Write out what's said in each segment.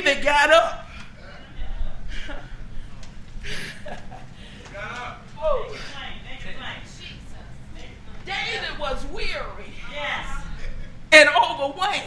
David got up. David was weary and overwhelmed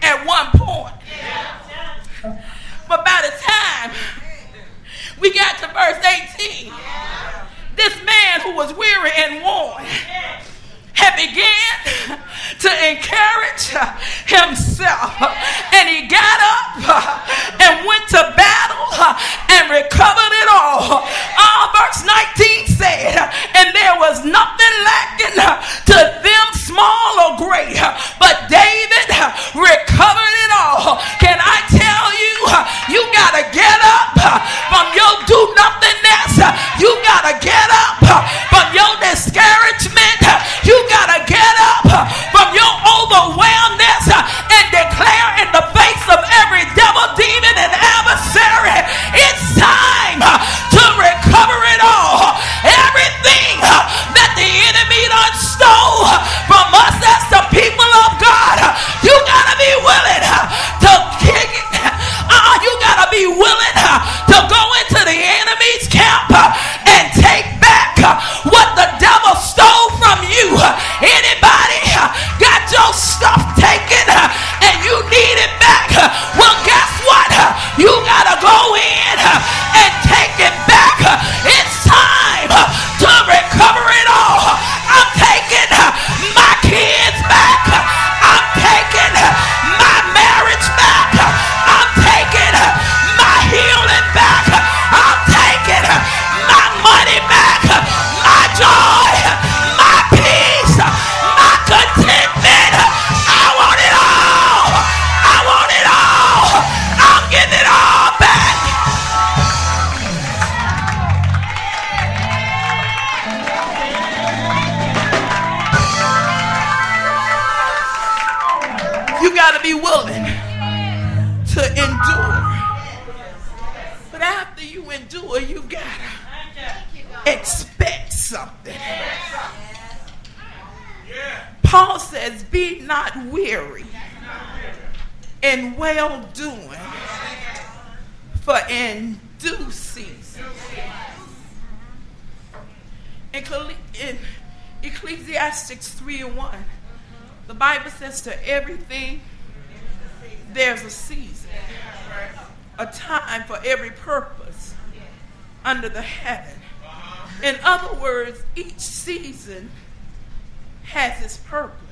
at one point. But by the time we got to verse 18, this man who was weary and worn had began to encourage himself, and he got up and went to battle and recovered it all. Verse 19 said, and there was nothing lacking to them, small or great, but David recovered it all. Can I tell you, you gotta get up from your do nothingness. You gotta get up from your discouragement. You gotta get up from your overwhelmness and declare in the face of every devil, demon, and adversary, it's time to recover it all. Everything that the enemy done stole from us as the people of God, you gotta be willing to kick it. You gotta be willing to go into the enemy's camp and take back what the devil stole from you. Anybody got your stuff taken and you need it back? Well, guess what? You gotta go in and take it back. It's time to recover it all. I'm taking my kids back. I'm taking my marriage back. I'm taking my healing back. I'm taking my money back. My joy, my peace, my contentment. I want it all. I want it all. I'm getting it all back. You got to be willing to endure. But after you endure, you got to expect something. Paul says, be not weary in well-doing, for in due season. In Ecclesiastes 3:1, the Bible says to everything there's a season, a time for every purpose under the heaven. In other words, each season has its purpose.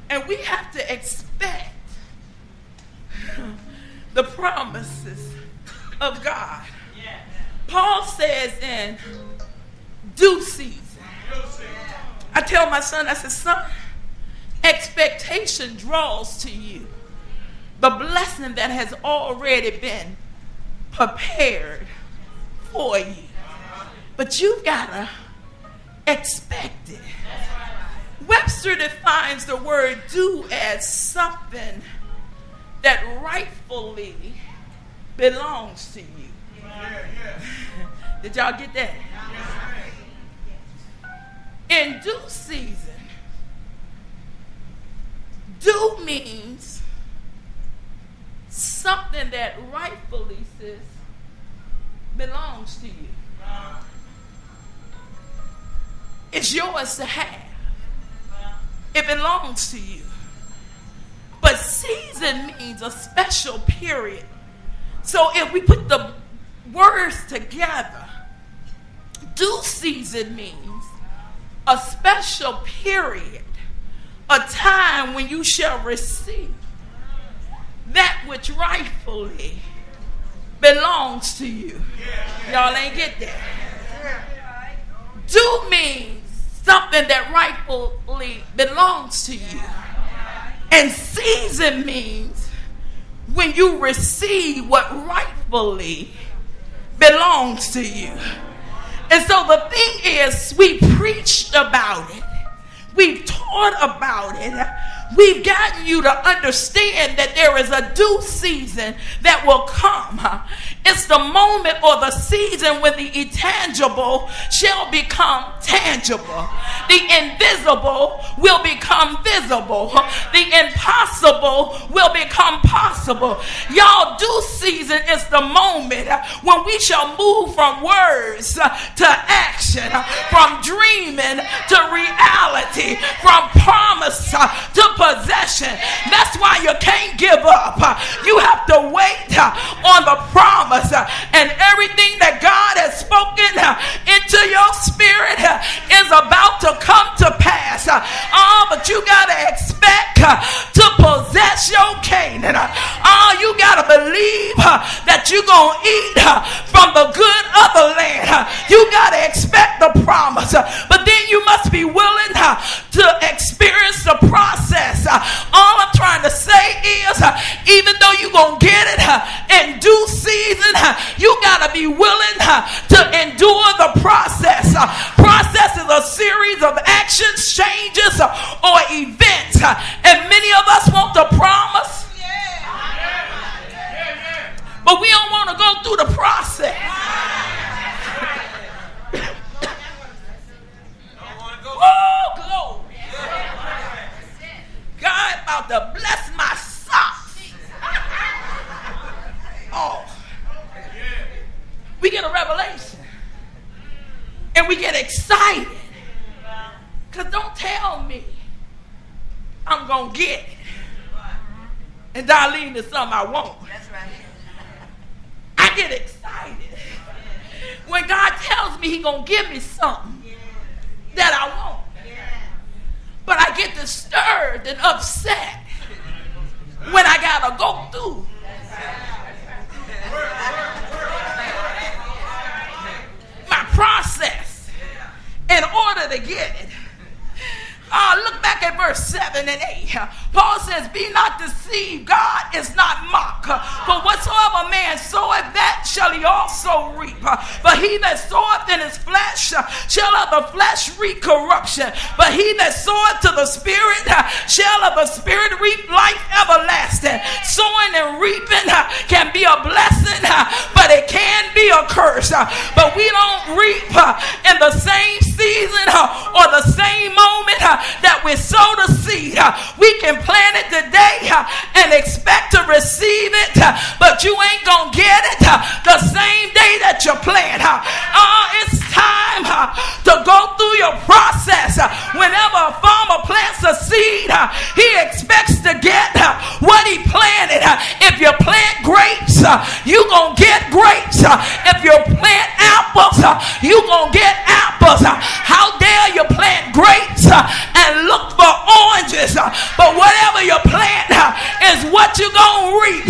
And we have to expect the promises of God. Paul says in due season. I tell my son, I said, son, expectation draws to you the blessing that has already been prepared for you. But you've got to expect it. Webster defines the word due as something that rightfully belongs to you. Did y'all get that? In due season, due means something that rightfully, sis, belongs to you. It's yours to have. It belongs to you. But season means a special period. So if we put the words together, due season means a special period, a time when you shall receive that which rightfully belongs to you. Y'all ain't get that. Due means something that rightfully belongs to you. And season means when you receive what rightfully belongs to you. And so the thing is, we preached about it. We've taught about it. We've gotten you to understand that there is a due season that will come. It's the moment or the season when the intangible shall become tangible. The invisible will become visible. The impossible will become possible. Y'all, due season is the moment when we shall move from words to action, from dreaming to reality, from promise to possession. That's why you can't give up. You have to wait on the promise, and everything that God has spoken into your spirit is about to come to pass. But you got to expect to possess your Canaan. You got to believe that you're going to eat from the good of the land. You got to expect the promise, but then you must be willing to experience the process. All I'm trying to say is, even though you're going to get it in due season, you got to be willing to endure the process. Process is a series of actions, changes, or events. And many of us want the promise, but we don't want to go through the process. Oh, glory. God about to bless my socks. Oh. We get a revelation. And we get excited. Because don't tell me I'm going to get it. And Darlene is something I want. That's right. I get excited when God tells me He's going to give me something that I want. But I get disturbed and upset when I got to go through my process in order to get it. Look back at verse 7 and 8. Paul says, be not deceived, God is not mocked. For whatsoever man soweth, that shall he also reap. But he that soweth in his flesh shall of the flesh reap corruption. But he that soweth to the Spirit shall of the Spirit reap life everlasting. Sowing and reaping can be a blessing, but it can be a curse. But we don't reap in the same season or the same moment that we sow the seed. We can plant it today and expect to receive it, but you ain't gonna get it the same day that you plant. It's time to go through your process. Whenever a farmer plants a seed, he expects to get what he planted. If you plant grapes, you gonna get grapes. If you plant apples, you gonna get apples. How dare you plant grapes and look for oranges? But whatever you plant is what you're gonna reap.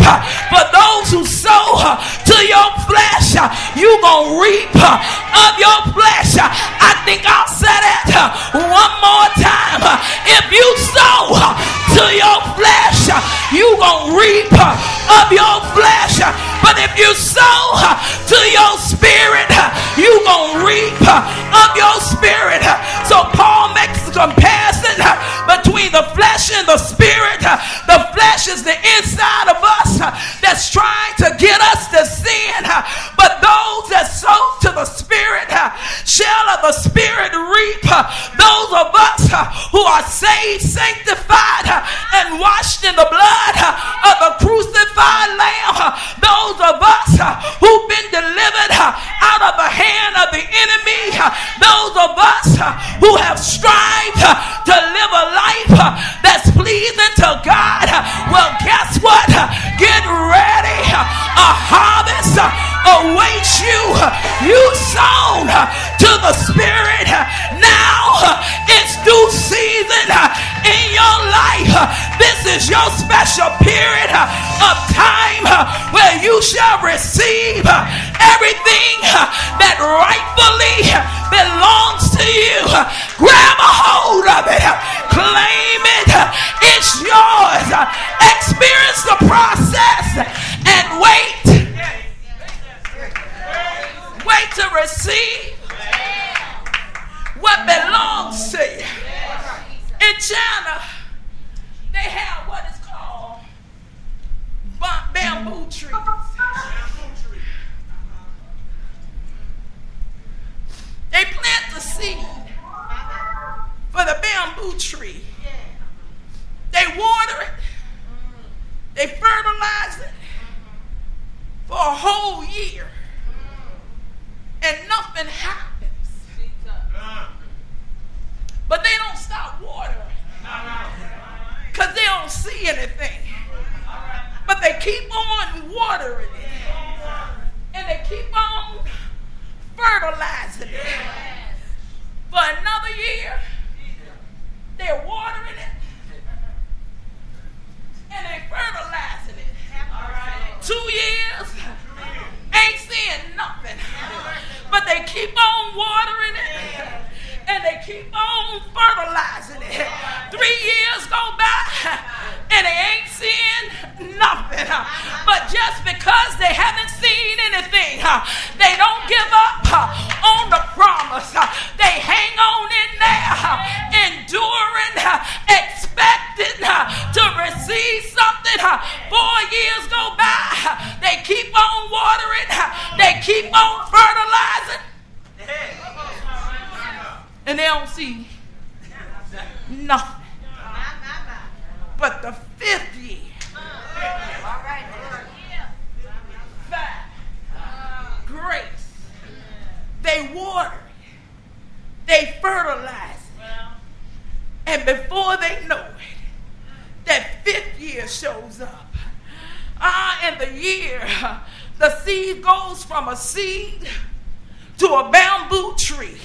For those who sow to your flesh, you gonna reap of your flesh. I think I'll say that one more time. If you sow to your flesh, you gonna reap of your flesh. But if you sow to your spirit, you gonna reap of your spirit. So Paul makes a comparison between the flesh and the spirit. The flesh is the inside of us that's trying to get us to sin. But those that sow to the Spirit shall of the Spirit reap. Those of us who are saved, sanctified, and washed in the blood of the crucified Lamb. Those of us who've been delivered out of the hand of the enemy. Those of us who have strived to live a life that's pleasing to God. Well, guess what? Get ready. A harvest awaits you. You sown to the Spirit. Now it's due season in your life. This is your special period of time where you shall receive everything that rightfully belongs to you. Grab a hold of it. Claim it. It's yours. Experience the process and wait. Wait to receive what belongs to you. In China, they bamboo trees. They plant the seed for the bamboo tree. They water it. They fertilize it for a whole year. And nothing happens. But they don't stop watering because they don't see anything. But they keep on watering it. And they keep on fertilizing it. For another year, they're watering it. And they're fertilizing it. 2 years, ain't seeing nothing. But they keep on watering it. And they keep on fertilizing it. 3 years go by and they ain't seeing nothing. But just because they haven't seen anything, they don't give up on the promise. They hang on in there, enduring, expecting to receive something. 4 years go by. They keep on watering. They keep on fertilizing. And they don't see nothing. But the 5th year, 5, grace. They water it. They fertilize it. And before they know it, that 5th year shows up. In the year, the seed goes from a seed to a bamboo tree.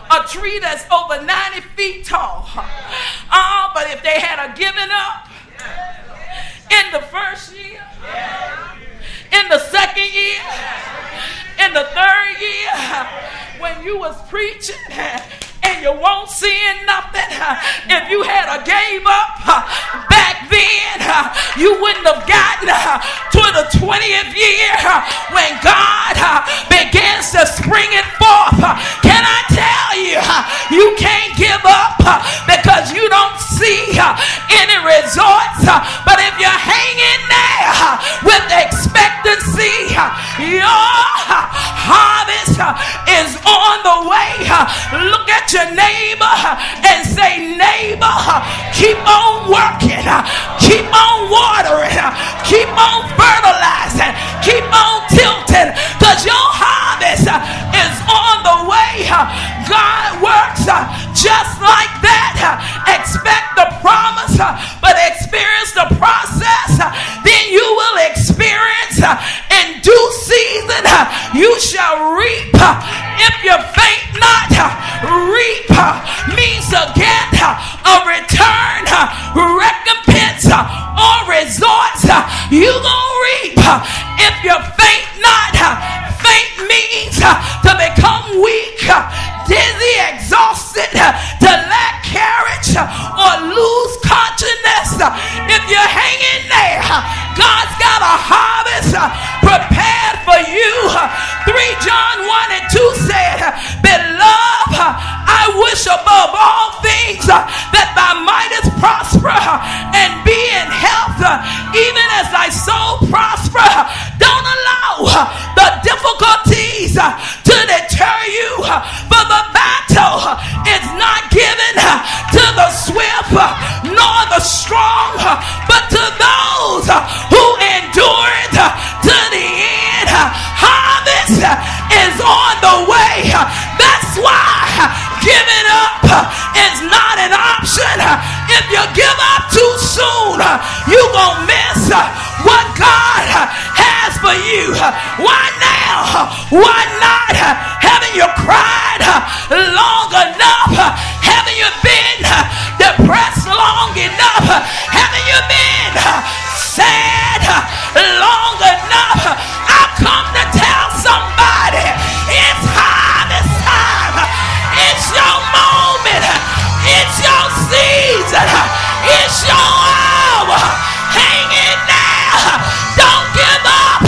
A tree that's over 90 feet tall. But if they had given up in the first year, in the second year, in the third year, when you was preaching and you won't seeing nothing, if you had gave up back then, you wouldn't have gotten to the 20th year when God begins to spring it forth. Can I tell you, you can't give up because you don't see any results. But if you're hanging there with expectancy, your harvest is on the way. Look at your neighbor and say, neighbor, keep on working, keep on watering, keep on fertilizing, keep on tilting, because your harvest is on the way. God works just like that. Expect the promise, but experience the process. Then you will experience in due season, you shall reap if you faint not. Reap means to get a return, recompense, or results. You gonna reap if you faint not. Faint means to become weak, dizzy, exhausted, to lack courage, or lose consciousness. If you're hanging there, God's got a harvest prepared for you. 3 John 1 and 2 said, beloved, I wish above all things that thou mightest prosper and be in health, even as thy soul prosper. Don't allow the difficulties to deter you, for the battle is not given to the swift nor the strong, but to those who endure it to the end. Harvest is on the way. That's why giving up is not an option. If you give up too soon, you're going to miss what God has for you. Why now? Why not? Haven't you cried long enough? Haven't you been depressed long enough? Haven't you been sad long enough? I've come to tell somebody it's harvest time. It's your moment. It's your season. It's your hour. Hang in there. Don't give up.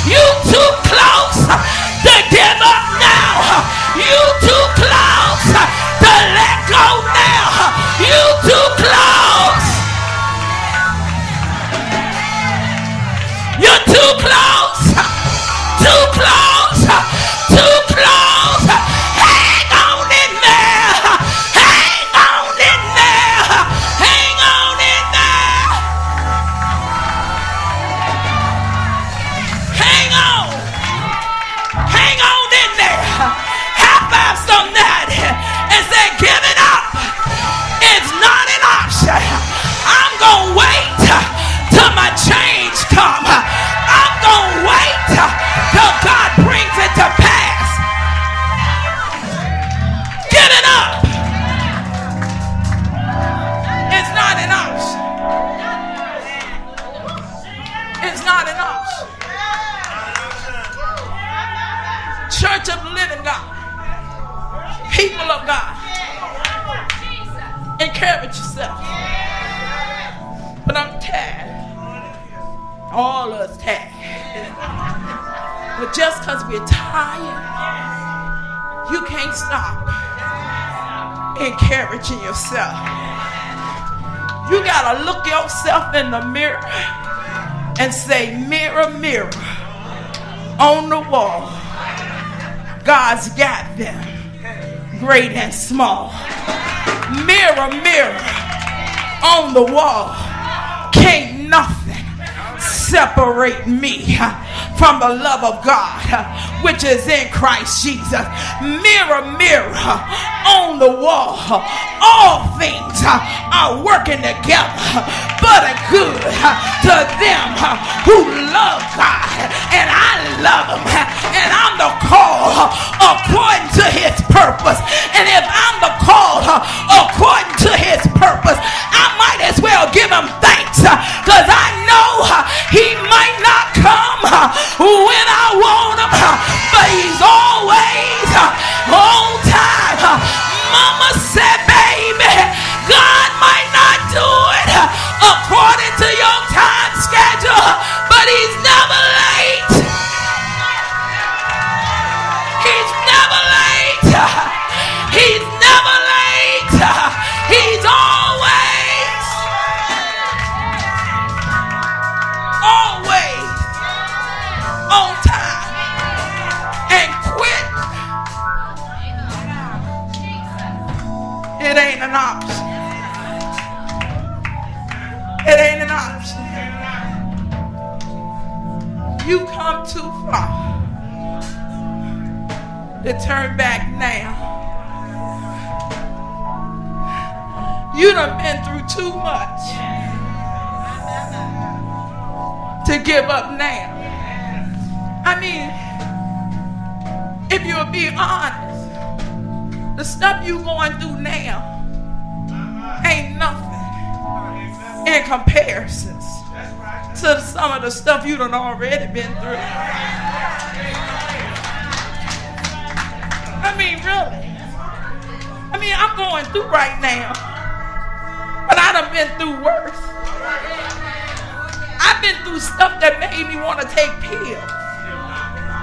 You too close to give up now. You too close to let go now. You too close. from that and say, giving up is not an option. I'm going to wait till my change comes. I'm going to wait till God brings it to pass. Giving up is not an option. It's not an option. Church of the living God, people of God, encourage yourself. But I'm tired. All of us tired. But just because we're tired, you can't stop encouraging yourself. You got to look yourself in the mirror and say, mirror, mirror on the wall, God's got them, great and small. Mirror, mirror on the wall, can't nothing separate me from the love of God which is in Christ Jesus. Mirror, mirror on the wall, all things are working together for the good to them who love God, and I love him, and I'm the call according to his purpose. And if I'm the call according to his purpose, I might as well give him thanks, because I know he might not come when I want him, but he's always on time. Mama said, baby, God might not do it according to your time schedule, but he's never late. He's never late. He's never late. He's always on time. And quit, it ain't an option. It ain't an option. You come too far to turn back now. You done been through too much to give up now. I mean, if you'll be honest, the stuff you going through now ain't nothing in comparisons to some of the stuff you done already been through. I mean, really. I mean, I'm going through right now, but I done been through worse. I've been through stuff that made me want to take pills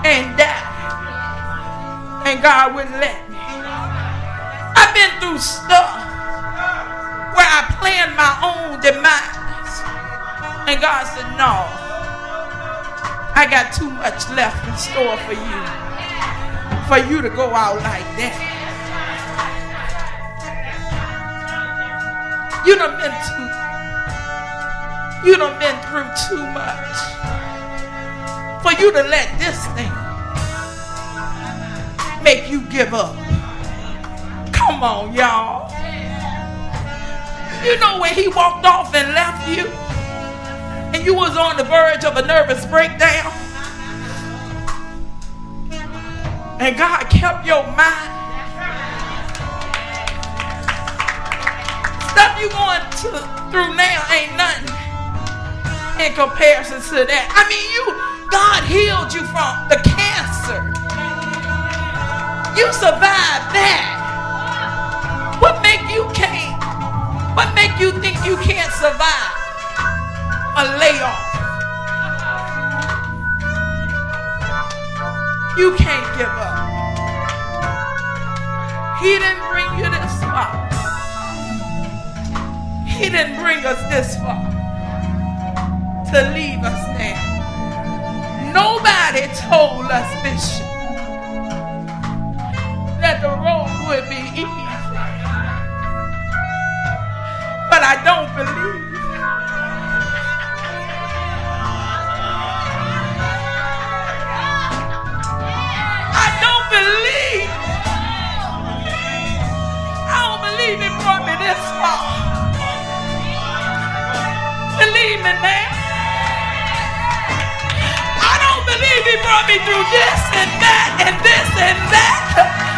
and die, and God wouldn't let me. I've been through stuff where I planned my own demise, and God said, no, I got too much left in store for you to go out like that. You done been through too much for you to let this thing make you give up. Come on, y'all. You know when he walked off and left you, and you was on the verge of a nervous breakdown, and God kept your mind. Stuff you going through now ain't nothing in comparison to that. I mean, God healed you from the cancer. You survived that. What make you think you can't survive a layoff? You can't give up. He didn't bring you this far. He didn't bring us this far to leave us now. Nobody told us, Bishop, that the road would be easy. But I don't believe. I don't believe that man. I don't believe he brought me through this and that and this and that.